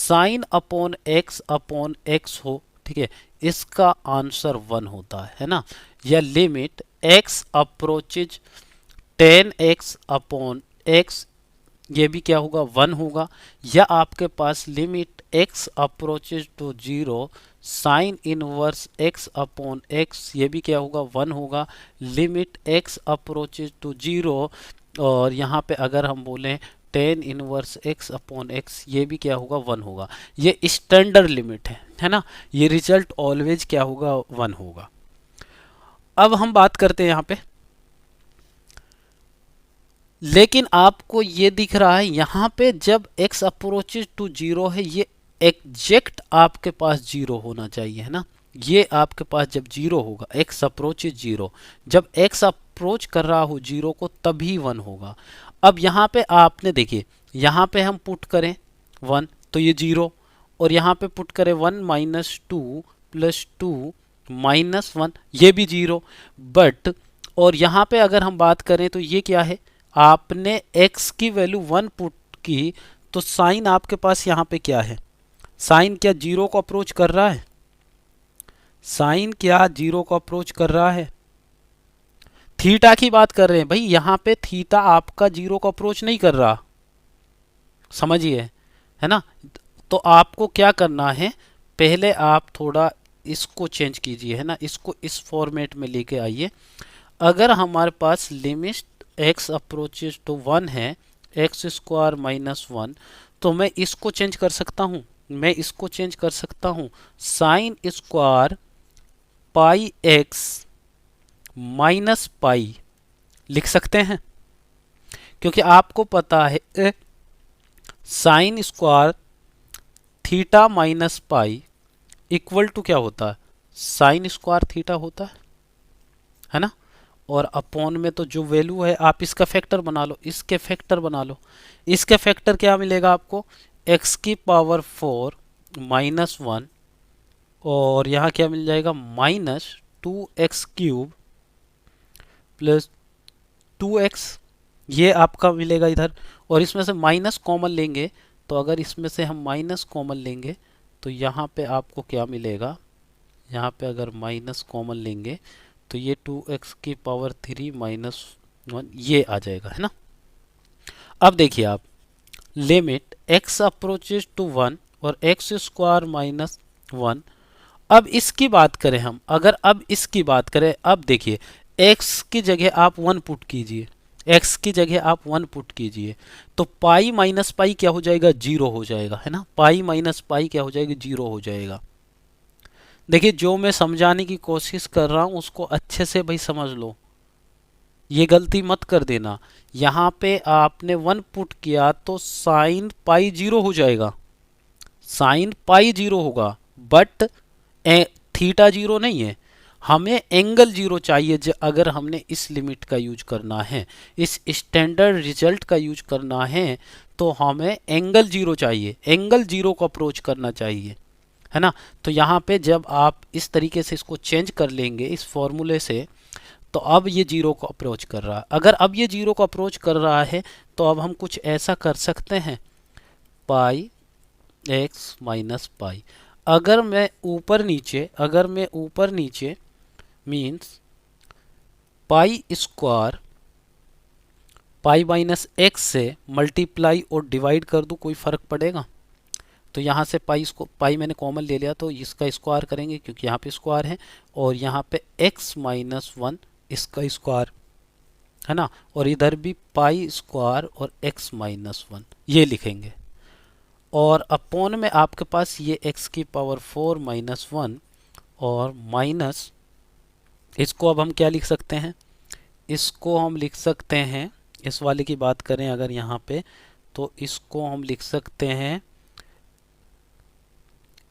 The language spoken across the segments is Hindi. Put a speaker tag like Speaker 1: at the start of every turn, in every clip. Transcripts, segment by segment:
Speaker 1: साइन अपॉन एक्स हो, ठीक है, इसका आंसर 1 होता है ना। या limit x approaches 10x upon x, ये भी क्या होगा 1 होगा। या आपके पास limit x approaches to 0 sine inverse x upon x, ये भी क्या होगा 1 होगा। लिमिट x अप्रोचेज टू 0, और यहाँ पे अगर हम बोलें tan inverse x upon x, ये भी क्या होगा 1 होगा। ये स्टैंडर्ड लिमिट है ना। ये रिजल्ट ऑलवेज क्या होगा 1 होगा। अब हम बात करते हैं यहाँ पे, लेकिन आपको ये दिख रहा है यहाँ पे जब x अप्रोचेज टू 0 है, ये एग्जैक्ट आपके पास 0 होना चाहिए, है ना। ये आपके पास जब 0 होगा, x अप्रोचेज 0, जब x अप्रोच कर रहा हो 0 को, तभी 1 होगा। अब यहाँ पे आपने देखिए, यहाँ पे हम पुट करें 1 तो ये 0, और यहाँ पे पुट करें 1 minus two plus two minus 1, ये भी 0। बट और यहाँ पे अगर हम बात करें तो ये क्या है, आपने x की वैल्यू 1 पुट की, तो साइन आपके पास यहाँ पे क्या है, साइन क्या 0 को अप्रोच कर रहा है, साइन क्या 0 को अप्रोच कर रहा है। थीटा की बात कर रहे हैं भाई, यहाँ पे थीटा आपका 0 को अप्रोच नहीं कर रहा, समझिए, है ना। तो आपको क्या करना है, पहले आप थोड़ा इसको चेंज कीजिए, है ना, इसको इस फॉर्मेट में लेके आइए। अगर हमारे पास लिमिट x अप्रोचेज टू 1 है, एक्स स्क्वायर माइनस 1, तो मैं इसको चेंज कर सकता हूँ, मैं इसको चेंज कर सकता हूँ sine square pi x minus pi लिख सकते हैं, क्योंकि आपको पता है sine square theta minus pi equal to क्या होता है, साइन स्क्वायर थीटा होता है ना। और अपॉन में तो जो वैल्यू है आप इसका फैक्टर बना लो, इसके फैक्टर बना लो। इसके फैक्टर क्या मिलेगा आपको, x की पावर 4 माइनस 1, और यहाँ क्या मिल जाएगा minus 2x cube plus 2x, ये आपका मिलेगा इधर। और इसमें से माइनस कॉमन लेंगे, तो अगर इसमें से हम माइनस कॉमन लेंगे तो यहाँ पे आपको क्या मिलेगा, यहाँ पे अगर माइनस कॉमन लेंगे तो ये 2x की पावर 3 माइनस 1 ये आ जाएगा, है ना। अब देखिए आप, लिमिट x अप्रोचेज टू 1 और एक्स स्क्वायर माइनस 1। अब इसकी बात करें हम, अगर अब इसकी बात करें, अब देखिए x की जगह आप 1 पुट कीजिए, x की जगह आप 1 पुट कीजिए, तो पाई माइनस पाई क्या हो जाएगा 0 हो जाएगा, है ना। पाई माइनस पाई क्या हो जाएगा 0 हो जाएगा। देखिए जो मैं समझाने की कोशिश कर रहा हूं उसको अच्छे से भाई समझ लो, ये गलती मत कर देना। यहाँ पे आपने 1 पुट किया तो साइन पाई 0 हो जाएगा, साइन पाई 0 होगा, बट थीटा 0 नहीं है। हमें एंगल 0 चाहिए, अगर हमने इस लिमिट का यूज करना है, इस स्टैंडर्ड रिजल्ट का यूज करना है, तो हमें एंगल 0 चाहिए, एंगल 0 को अप्रोच करना चाहिए, है ना। तो यहाँ पे जब आप इस तरीके से इसको चेंज कर लेंगे इस फॉर्मूले से, तो अब ये 0 को अप्रोच कर रहा है। अगर अब ये 0 को अप्रोच कर रहा है तो अब हम कुछ ऐसा कर सकते हैं, पाई एक्स माइनस पाई। अगर मैं ऊपर नीचे means pi square pi minus x से मल्टीप्लाई और डिवाइड कर दूं, कोई फर्क पड़ेगा। तो यहाँ से पाई मैंने कॉमन ले लिया, तो इसका स्क्वायर करेंगे क्योंकि यहाँ पे स्क्वायर है, और यहाँ पे x माइनस 1 इसका स्क्वायर, है ना। और इधर भी पाई स्क्वायर और x माइनस 1 ये लिखेंगे, और अपॉन में आपके पास ये x की पावर 4 माइनस 1, और माइनस इसको अब हम क्या लिख सकते हैं, इसको हम लिख सकते हैं, इस वाले की बात करें अगर यहाँ पे, तो इसको हम लिख सकते हैं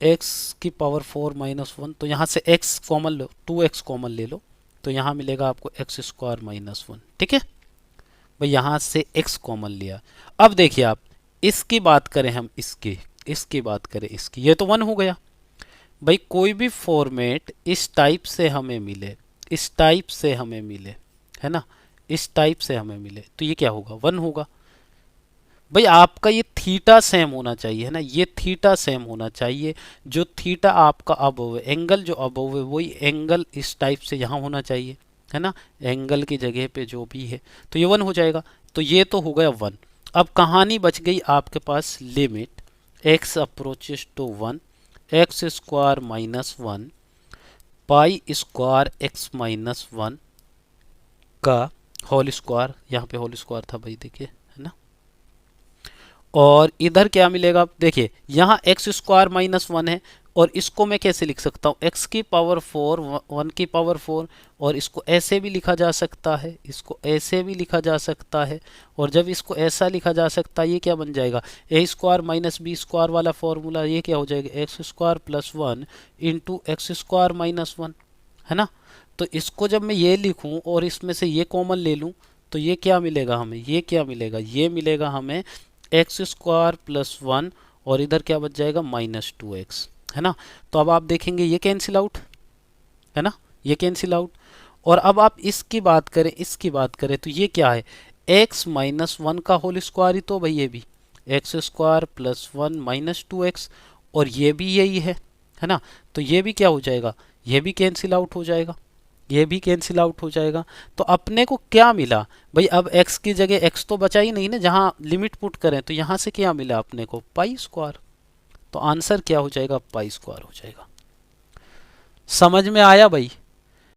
Speaker 1: x की पावर 4 माइनस 1, तो यहाँ से x कॉमन लो, 2x कॉमन ले लो, तो यहाँ मिलेगा आपको एक्स स्क्वायर माइनस 1, ठीक है भाई। यहाँ से x कॉमन लिया। अब देखिए आप, इसकी बात करें हम, इसकी बात करें इसकी, ये तो 1 हो गया भाई। कोई भी फॉर्मेट इस टाइप से हमें मिले, इस टाइप से हमें मिले, है ना, इस टाइप से हमें मिले, तो ये क्या होगा 1 होगा। भाई आपका ये थीटा सेम होना चाहिए है ना, ये थीटा सेम होना चाहिए। जो थीटा आपका अबव है, एंगल जो अबव है वही एंगल इस टाइप से यहाँ होना चाहिए है ना, एंगल की जगह पे जो भी है, तो ये 1 हो जाएगा। तो ये तो हो गया 1। अब कहानी बच गई आपके पास limit x approaches to 1 x square minus 1 pi square x minus 1 का होल स्क्वायर, यहाँ पे होल स्क्वायर था भाई देखिए है ना। और इधर क्या मिलेगा, देखिए यहाँ एक्स स्क्वायर माइनस 1 है, और इसको मैं कैसे लिख सकता हूँ, एक्स की पावर 4 1 की पावर 4, और इसको ऐसे भी लिखा जा सकता है, इसको ऐसे भी लिखा जा सकता है। और जब इसको ऐसा लिखा जा सकता है, ये क्या बन जाएगा, ए स्क्वायर माइनस बी स्क्वायर वाला फॉर्मूला, ये क्या हो जाएगा, x square plus 1 into x square minus 1 है ना। तो इसको जब मैं ये लिखूं और इसमें से ये कॉमन ले लूं, तो ये क्या मिलेगा हमें, ये क्या मिलेगा, ये मिलेगा हमें एक्स स्क्वायर प्लस 1, और इधर क्या बच जाएगा -2x है ना। तो अब आप देखेंगे ये कैंसिल आउट है ना, ये कैंसिल आउट। और अब आप इसकी बात करें, इसकी बात करें तो ये क्या है, x माइनस 1 का होल स्क्वायर ही तो भाई, ये भी एक्स स्क्वायर प्लस 1 -2x, और ये भी यही है ना। तो ये भी क्या हो जाएगा, ये भी कैंसिल आउट हो जाएगा, ये भी कैंसिल आउट हो जाएगा। तो अपने को क्या मिला भाई, अब x की जगह x तो बचा ही नहीं ना, जहाँ लिमिट पुट करें तो यहाँ से क्या मिला अपने को, पाई स्क्वायर। तो आंसर क्या हो जाएगा, पाई स्क्वायर हो जाएगा। समझ में आया भाई।